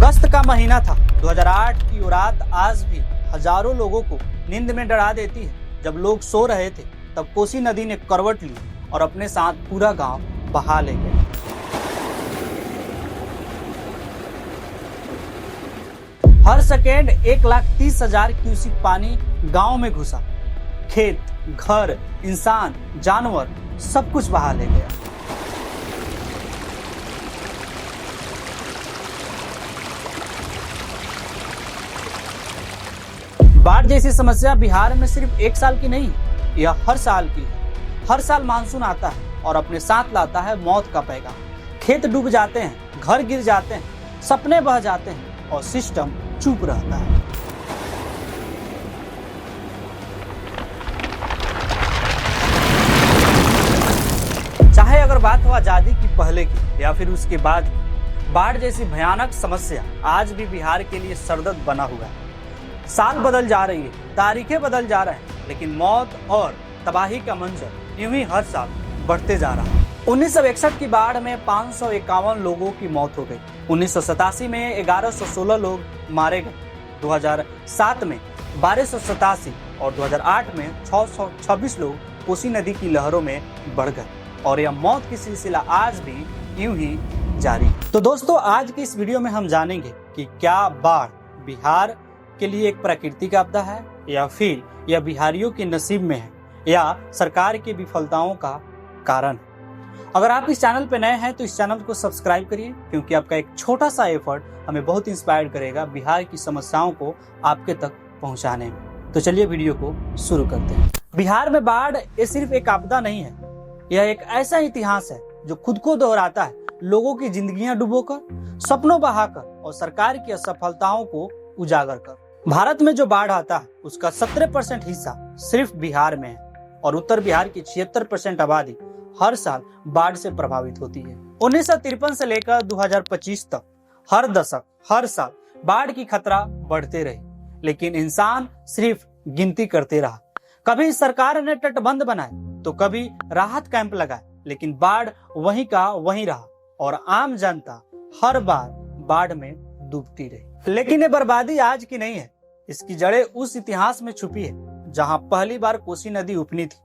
अगस्त का महीना था 2008 की वो रात आज भी हजारों लोगों को नींद में डरा देती है। जब लोग सो रहे थे तब कोसी नदी ने करवट ली और अपने साथ पूरा गांव बहा ले गया। हर सेकेंड 1,30,000 क्यूसिक पानी गांव में घुसा। खेत, घर, इंसान, जानवर सब कुछ बहा ले गया। बाढ़ जैसी समस्या बिहार में सिर्फ एक साल की नहीं, यह हर साल की है। हर साल मानसून आता है और अपने साथ लाता है मौत का पैगाम। खेत डूब जाते हैं, घर गिर जाते हैं, सपने बह जाते हैं और सिस्टम चुप रहता है। चाहे अगर बात हो आजादी की पहले की या फिर उसके बाद की, बाढ़ जैसी भयानक समस्या आज भी बिहार के लिए सरदर्द बना हुआ है। साल बदल जा रही है, तारीखें बदल जा रहे हैं, लेकिन मौत और तबाही का मंजर यूं ही हर साल बढ़ते जा रहा है। 1961 की बाढ़ में 551 लोगों की मौत हो गई। 1987 में 1116 लोग मारे गए। 2007 में 1287 और 2008 में 626 लोग कोसी नदी की लहरों में बढ़ गए और यह मौत की सिलसिला आज भी यूं ही जारी है। तो दोस्तों, आज की इस वीडियो में हम जानेंगे कि क्या बाढ़ बिहार के लिए एक प्राकृतिक आपदा है या फिर यह बिहारियों के नसीब में है या सरकार की विफलताओं का कारण। अगर आप इस चैनल पर नए हैं तो इस चैनल को सब्सक्राइब करिए, क्योंकि आपका एक छोटा सा एफर्ट हमें बहुत इंस्पायर करेगा बिहार की समस्याओं को आपके तक पहुंचाने में। तो चलिए वीडियो को शुरू करते हैं। बिहार में बाढ़ ये सिर्फ एक आपदा नहीं है, यह एक ऐसा इतिहास है जो खुद को दोहराता है। लोगों की जिंदगियां डुबोकर, सपनों बहाकर और सरकार की असफलताओं को उजागर कर। भारत में जो बाढ़ आता है उसका 17% हिस्सा सिर्फ बिहार में है और उत्तर बिहार की 76% आबादी हर साल बाढ़ से प्रभावित होती है। 1953 से लेकर 2025 तक हर दशक, हर साल बाढ़ की खतरा बढ़ते रही, लेकिन इंसान सिर्फ गिनती करते रहा। कभी सरकार ने तटबंध बनाए तो कभी राहत कैंप लगाए, लेकिन बाढ़ वहीं का वहीं रहा और आम जनता हर बार बाढ़ में डूबती रही। लेकिन ये बर्बादी आज की नहीं है, इसकी जड़ें उस इतिहास में छुपी है जहां पहली बार कोसी नदी उफनी थी।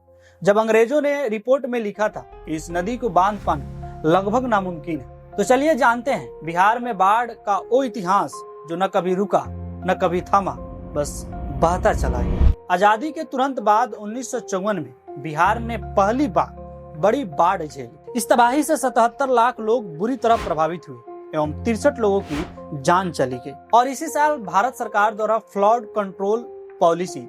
जब अंग्रेजों ने रिपोर्ट में लिखा था कि इस नदी को बांध पाना लगभग नामुमकिन है। तो चलिए जानते हैं बिहार में बाढ़ का वो इतिहास जो न कभी रुका न कभी थमा, बस बहता चला गया। आजादी के तुरंत बाद 1954 में बिहार ने पहली बार बड़ी बाढ़ झेली। इस तबाही से 77 लाख लोग बुरी तरह प्रभावित हुए एवं 63 लोगों की जान चली गई। और इसी साल भारत सरकार द्वारा फ्लड कंट्रोल पॉलिसी,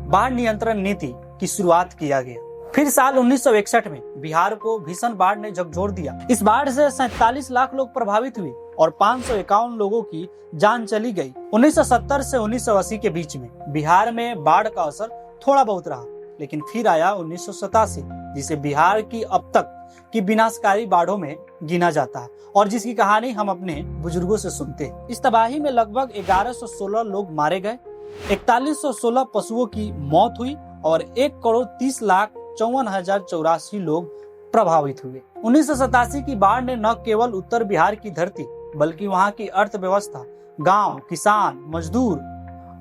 बाढ़ नियंत्रण नीति की शुरुआत किया गया। फिर साल 1961 में बिहार को भीषण बाढ़ ने झकझोर दिया। इस बाढ़ से 47 लाख लोग प्रभावित हुए और 551 लोगों की जान चली गई। 1970 से 1980 के बीच में बिहार में बाढ़ का असर थोड़ा बहुत रहा, लेकिन फिर आया 1987, जिसे बिहार की अब तक की विनाशकारी बाढ़ों में गिना जाता है और जिसकी कहानी हम अपने बुजुर्गों से सुनते हैं। इस तबाही में लगभग 1116 लोग मारे गए, 4116 पशुओं की मौत हुई और 1,30,54,084 लोग प्रभावित हुए। 1987 की बाढ़ ने न केवल उत्तर बिहार की धरती बल्कि वहां की अर्थव्यवस्था, गांव, किसान, मजदूर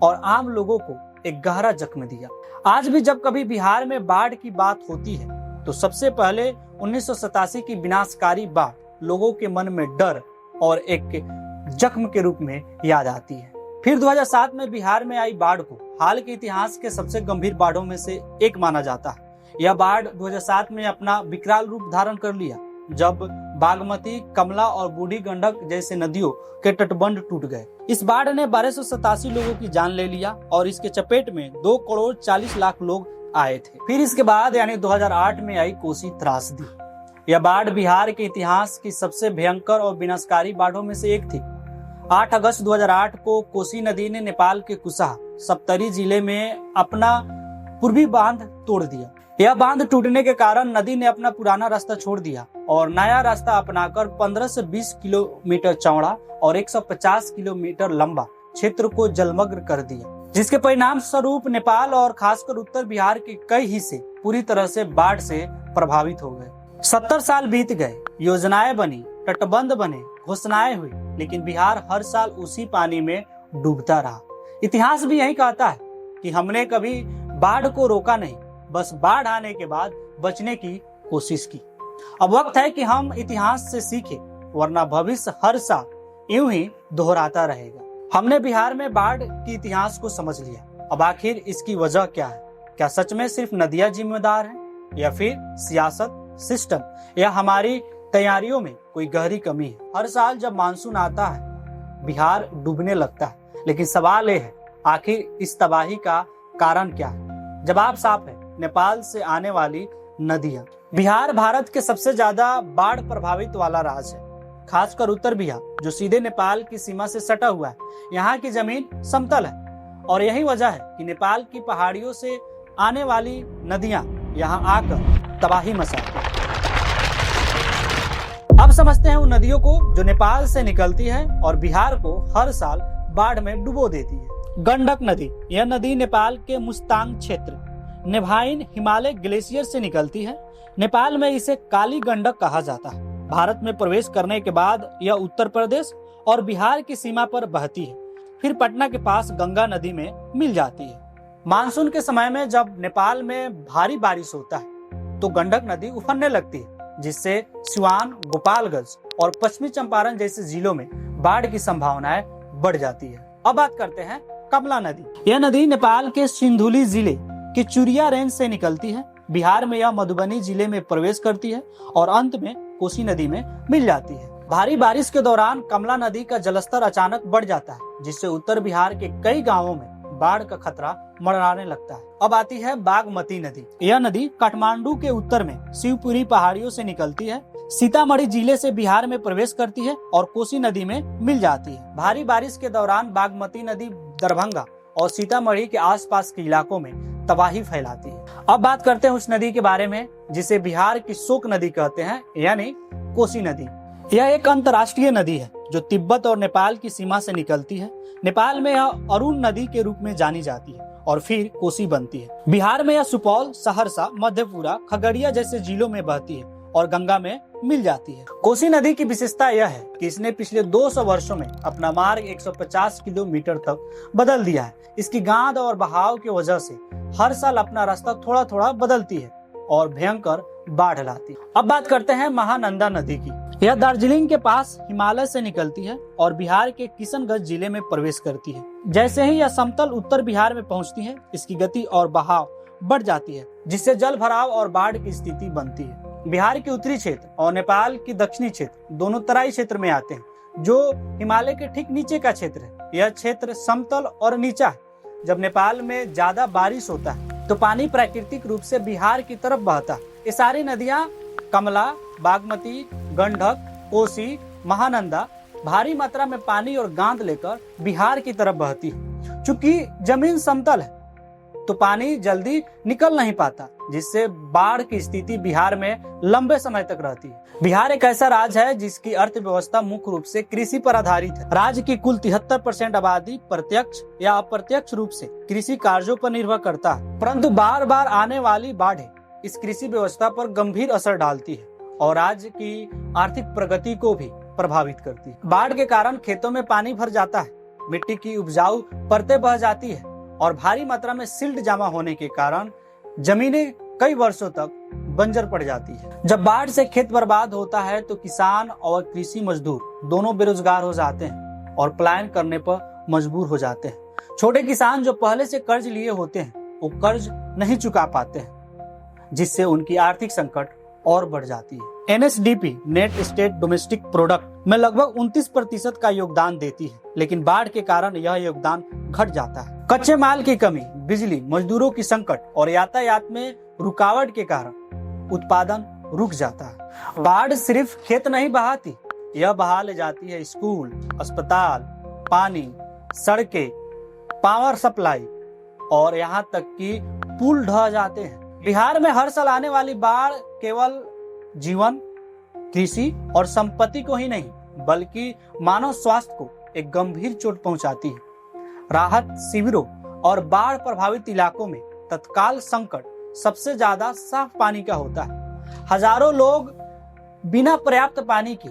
और आम लोगों को एक गहरा जख्म दिया। आज भी जब कभी बिहार में बाढ़ की बात होती है तो सबसे पहले 1987 की विनाशकारी बाढ़ लोगों के मन में डर और एक जख्म के रूप में याद आती है। फिर 2007 में बिहार में आई बाढ़ को हाल के इतिहास के सबसे गंभीर बाढ़ों में से एक माना जाता है। यह बाढ़ 2007 में अपना विकराल रूप धारण कर लिया, जब बागमती, कमला और बूढ़ी गंडक जैसे नदियों के तटबंध टूट गए। इस बाढ़ ने 1287 लोगों की जान ले लिया और इसके चपेट में 2,40,00,000 लोग आए थे। फिर इसके बाद यानी 2008 में आई कोसी त्रासदी। यह बाढ़ बिहार के इतिहास की सबसे भयंकर और विनाशकारी बाढ़ों में से एक थी। 8 अगस्त 2008 को कोसी नदी ने नेपाल के कुसाहा, सप्तरी जिले में अपना पूर्वी बांध तोड़ दिया। यह बांध टूटने के कारण नदी ने अपना पुराना रास्ता छोड़ दिया और नया रास्ता अपनाकर 15 से 20 किलोमीटर चौड़ा और 150 किलोमीटर लंबा क्षेत्र को जलमग्न कर दिया, जिसके परिणाम स्वरूप नेपाल और खासकर उत्तर बिहार के कई हिस्से पूरी तरह से बाढ़ से प्रभावित हो गए। 70 साल बीत गए, योजनाएं बनी, तटबंध बने, घोषणाएं हुई, लेकिन बिहार हर साल उसी पानी में डूबता रहा। इतिहास भी यही कहता है कि हमने कभी बाढ़ को रोका नहीं, बस बाढ़ आने के बाद बचने की कोशिश की। अब वक्त है कि हम इतिहास से सीखें, वरना भविष्य हर साल यूं ही दोहराता रहेगा। हमने बिहार में बाढ़ के इतिहास को समझ लिया, अब आखिर इसकी वजह क्या है? क्या सच में सिर्फ नदियां जिम्मेदार हैं, या फिर सियासत, सिस्टम, या हमारी तैयारियों में कोई गहरी कमी है? हर साल जब मानसून आता है बिहार डूबने लगता है, लेकिन सवाल ये है, आखिर इस तबाही का कारण क्या है? जवाब साफ है, नेपाल से आने वाली नदियां। बिहार भारत के सबसे ज्यादा बाढ़ प्रभावित वाला राज्य है, खासकर उत्तर बिहार जो सीधे नेपाल की सीमा से सटा हुआ है। यहाँ की जमीन समतल है और यही वजह है कि नेपाल की पहाड़ियों से आने वाली नदियां यहाँ आकर तबाही मचाती हैं। अब समझते हैं उन नदियों को जो नेपाल से निकलती है और बिहार को हर साल बाढ़ में डुबो देती है। गंडक नदी, यह नदी नेपाल के मुस्तांग क्षेत्र नेभाइन हिमालय ग्लेशियर से निकलती है। नेपाल में इसे काली गंडक कहा जाता है। भारत में प्रवेश करने के बाद यह उत्तर प्रदेश और बिहार की सीमा पर बहती है, फिर पटना के पास गंगा नदी में मिल जाती है। मानसून के समय में जब नेपाल में भारी बारिश होता है तो गंडक नदी उफरने लगती है, जिससे सिवान, गोपालगंज और पश्चिमी चंपारण जैसे जिलों में बाढ़ की संभावनाएं बढ़ जाती है। अब बात करते हैं कमला नदी। यह नदी नेपाल के सिंधुली जिले के चुरिया रेंज से निकलती है। बिहार में यह मधुबनी जिले में प्रवेश करती है और अंत में कोसी नदी में मिल जाती है। भारी बारिश के दौरान कमला नदी का जलस्तर अचानक बढ़ जाता है, जिससे उत्तर बिहार के कई गांवों में बाढ़ का खतरा मंडराने लगता है। अब आती है बागमती नदी। यह नदी काठमांडू के उत्तर में शिवपुरी पहाड़ियों से निकलती है, सीतामढ़ी जिले से बिहार में प्रवेश करती है और कोसी नदी में मिल जाती है। भारी बारिश के दौरान बागमती नदी दरभंगा और सीतामढ़ी के आसपास के इलाकों में तबाही फैलाती है। अब बात करते हैं उस नदी के बारे में जिसे बिहार की शोक नदी कहते हैं, यानी कोसी नदी। यह एक अंतर्राष्ट्रीय नदी है जो तिब्बत और नेपाल की सीमा से निकलती है। नेपाल में यह अरुण नदी के रूप में जानी जाती है और फिर कोसी बनती है। बिहार में यह सुपौल, सहरसा, मधेपुरा, खगड़िया जैसे जिलों में बहती है और गंगा में मिल जाती है। कोसी नदी की विशेषता यह है कि इसने पिछले 200 वर्षों में अपना मार्ग 150 किलोमीटर तक बदल दिया है। इसकी गांध और बहाव की वजह से हर साल अपना रास्ता थोड़ा थोड़ा बदलती है और भयंकर बाढ़ लाती है। अब बात करते हैं महानंदा नदी की। यह दार्जिलिंग के पास हिमालय से निकलती है और बिहार के किशनगंज जिले में प्रवेश करती है। जैसे ही यह समतल उत्तर बिहार में पहुंचती है, इसकी गति और बहाव बढ़ जाती है, जिससे जल भराव और बाढ़ की स्थिति बनती है। बिहार के उत्तरी क्षेत्र और नेपाल की दक्षिणी क्षेत्र दोनों तराई क्षेत्र में आते हैं, जो हिमालय के ठीक नीचे का क्षेत्र है। यह क्षेत्र समतल और नीचा है। जब नेपाल में ज्यादा बारिश होता है तो पानी प्राकृतिक रूप से बिहार की तरफ बहता है। ये सारी नदियां कमला, बागमती, गंडक, कोसी, महानंदा भारी मात्रा में पानी और गांध लेकर बिहार की तरफ बहती है। चूंकि जमीन समतल है तो पानी जल्दी निकल नहीं पाता, जिससे बाढ़ की स्थिति बिहार में लंबे समय तक रहती है। बिहार एक ऐसा राज्य है जिसकी अर्थव्यवस्था मुख्य रूप से कृषि पर आधारित है। राज्य की कुल 73% आबादी प्रत्यक्ष या अप्रत्यक्ष रूप से कृषि कार्यों पर निर्भर करता है, परंतु बार बार आने वाली बाढ़ें इस कृषि व्यवस्था पर गंभीर असर डालती है और राज्य की आर्थिक प्रगति को भी प्रभावित करती है। बाढ़ के कारण खेतों में पानी भर जाता है, मिट्टी की उपजाऊ परतें बह जाती है और भारी मात्रा में सिल्ट जमा होने के कारण जमीनें कई वर्षों तक बंजर पड़ जाती है। जब बाढ़ से खेत बर्बाद होता है तो किसान और कृषि मजदूर दोनों बेरोजगार हो जाते हैं और पलायन करने पर मजबूर हो जाते हैं। छोटे किसान जो पहले से कर्ज लिए होते हैं वो कर्ज नहीं चुका पाते हैं, जिससे उनकी आर्थिक संकट और बढ़ जाती है। NSDP net state domestic product में लगभग 29% का योगदान देती है, लेकिन बाढ़ के कारण यह योगदान घट जाता है। कच्चे माल की कमी, बिजली, मजदूरों की संकट और यातायात में रुकावट के कारण उत्पादन रुक जाता है। बाढ़ सिर्फ खेत नहीं बहाती, यह बहा ले जाती है स्कूल, अस्पताल, पानी, सड़कें, पावर सप्लाई और यहाँ तक कि पुल ढह जाते हैं। बिहार में हर साल आने वाली बाढ़ केवल जीवन, कृषि और संपत्ति को ही नहीं बल्कि मानव स्वास्थ्य को एक गंभीर चोट पहुंचाती है। राहत शिविरों और बाढ़ प्रभावित इलाकों में तत्काल संकट सबसे ज्यादा साफ पानी का होता है। हजारों लोग बिना पर्याप्त पानी के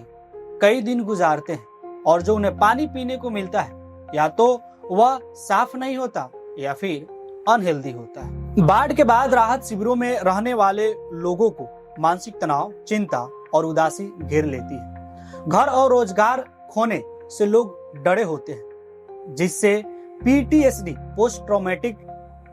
कई दिन गुजारते हैं और जो उन्हें पानी पीने को मिलता है या तो वह साफ नहीं होता या फिर अनहेल्दी होता है। बाढ़ के बाद राहत शिविरों में रहने वाले लोगों को मानसिक तनाव, चिंता और उदासी घेर लेती है। घर और रोजगार खोने से लोग डरे होते हैं, जिससे PTSD, post traumatic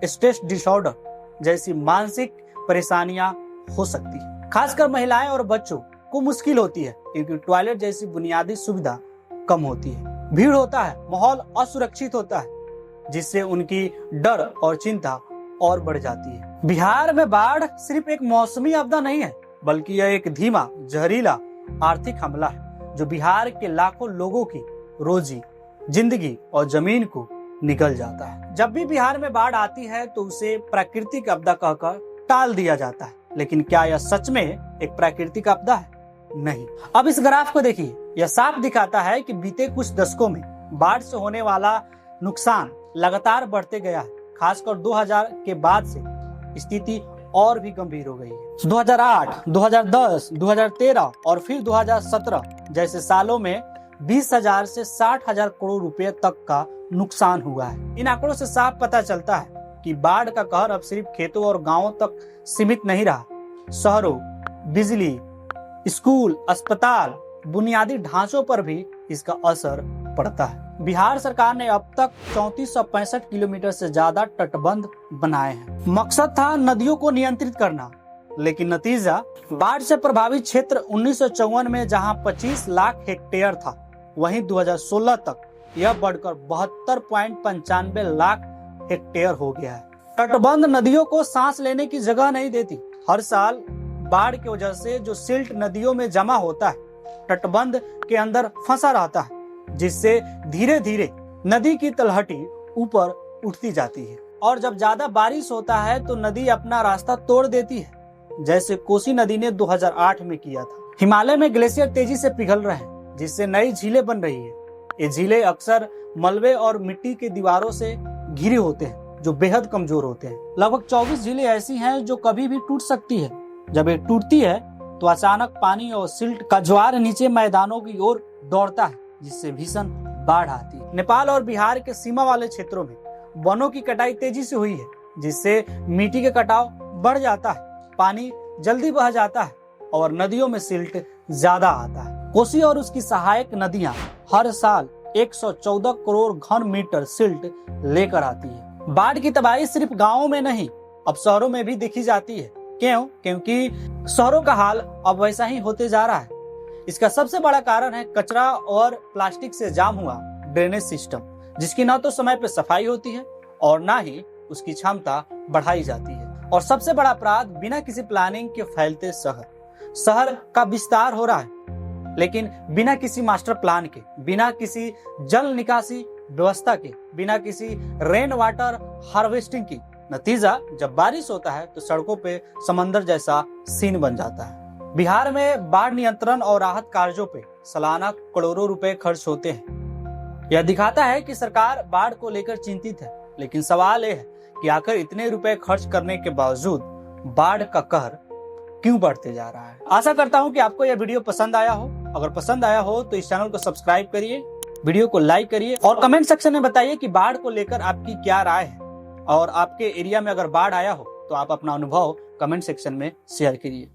stress disorder जैसी मानसिक परेशानियां हो सकती है। खासकर महिलाएं और बच्चों को मुश्किल होती है क्योंकि टॉयलेट जैसी बुनियादी सुविधा कम होती है, भीड़ होता है, माहौल असुरक्षित होता है, जिससे उनकी डर और चिंता और बढ़ जाती है। बिहार में बाढ़ सिर्फ एक मौसमी आपदा नहीं है, बल्कि यह एक धीमा, जहरीला आर्थिक हमला है जो बिहार के लाखों लोगों की रोजी, जिंदगी और जमीन को निगल जाता है। जब भी बिहार में बाढ़ आती है तो उसे प्राकृतिक आपदा कहकर टाल दिया जाता है, लेकिन क्या यह सच में एक प्राकृतिक आपदा है? नहीं। अब इस ग्राफ को देखिए, यह साफ दिखाता है कि बीते कुछ दशकों में बाढ़ से होने वाला नुकसान लगातार बढ़ते गया है। खासकर 2000 के बाद से स्थिति और भी गंभीर हो गई है। 2008, 2010, 2013 और फिर 2017 जैसे सालों में 20,000 से 60,000 करोड़ रुपए तक का नुकसान हुआ है। इन आंकड़ों से साफ पता चलता है कि बाढ़ का कहर अब सिर्फ खेतों और गांवों तक सीमित नहीं रहा। शहरों, बिजली, स्कूल, अस्पताल, बुनियादी ढांचों पर भी इसका असर पड़ता है। बिहार सरकार ने अब तक 3465 किलोमीटर से ज्यादा तटबंध बनाए हैं। मकसद था नदियों को नियंत्रित करना, लेकिन नतीजा बाढ़ से प्रभावित क्षेत्र 1954 में जहां 25 लाख हेक्टेयर था, वहीं 2016 तक यह बढ़कर 72.95 लाख हेक्टेयर हो गया है। तटबंध नदियों को सांस लेने की जगह नहीं देती। हर साल बाढ़ की वजह से जो सिल्ट नदियों में जमा होता है तटबंध के अंदर फंसा रहता है, जिससे धीरे धीरे नदी की तलहटी ऊपर उठती जाती है और जब ज्यादा बारिश होता है तो नदी अपना रास्ता तोड़ देती है, जैसे कोसी नदी ने 2008 में किया था। हिमालय में ग्लेशियर तेजी से पिघल रहे हैं, जिससे नई झीलें बन रही है। ये झीलें अक्सर मलबे और मिट्टी के दीवारों से घिरे होते हैं जो बेहद कमजोर होते हैं। लगभग 24 झीलें ऐसी हैं जो कभी भी टूट सकती है। जब ये टूटती है तो अचानक पानी और सिल्ट का ज्वार नीचे मैदानों की ओर दौड़ता है, जिससे भीषण बाढ़ आती है। नेपाल और बिहार के सीमा वाले क्षेत्रों में वनों की कटाई तेजी से हुई है, जिससे मिट्टी के कटाव बढ़ जाता है, पानी जल्दी बह जाता है और नदियों में सिल्ट ज्यादा आता है। कोसी और उसकी सहायक नदियां हर साल 114 करोड़ घन मीटर सिल्ट लेकर आती है। बाढ़ की तबाही सिर्फ गाँवों में नहीं, अब शहरों में भी देखी जाती है। क्यों? क्योंकि शहरों का हाल अब वैसा ही होते जा रहा है। इसका सबसे बड़ा कारण है कचरा और प्लास्टिक से जाम हुआ ड्रेनेज सिस्टम, जिसकी न तो समय पर सफाई होती है और न ही उसकी क्षमता बढ़ाई जाती है। और सबसे बड़ा अपराध, बिना किसी प्लानिंग के फैलते शहर का विस्तार हो रहा है, लेकिन बिना किसी मास्टर प्लान के, बिना किसी जल निकासी व्यवस्था के, बिना किसी रेन वाटर हार्वेस्टिंग की। नतीजा, जब बारिश होता है तो सड़कों पे समंदर जैसा सीन बन जाता है। बिहार में बाढ़ नियंत्रण और राहत कार्यों पे सालाना करोड़ों रुपए खर्च होते हैं। यह दिखाता है कि सरकार बाढ़ को लेकर चिंतित है, लेकिन सवाल यह है कि आखिर इतने रुपए खर्च करने के बावजूद बाढ़ का कहर क्यों बढ़ते जा रहा है। आशा करता हूं कि आपको यह वीडियो पसंद आया हो। अगर पसंद आया हो तो इस चैनल को सब्सक्राइब करिए, वीडियो को लाइक करिए और कमेंट सेक्शन में बताइए कि बाढ़ को लेकर आपकी क्या राय है, और आपके एरिया में अगर बाढ़ आया हो तो आप अपना अनुभव कमेंट सेक्शन में शेयर करिए।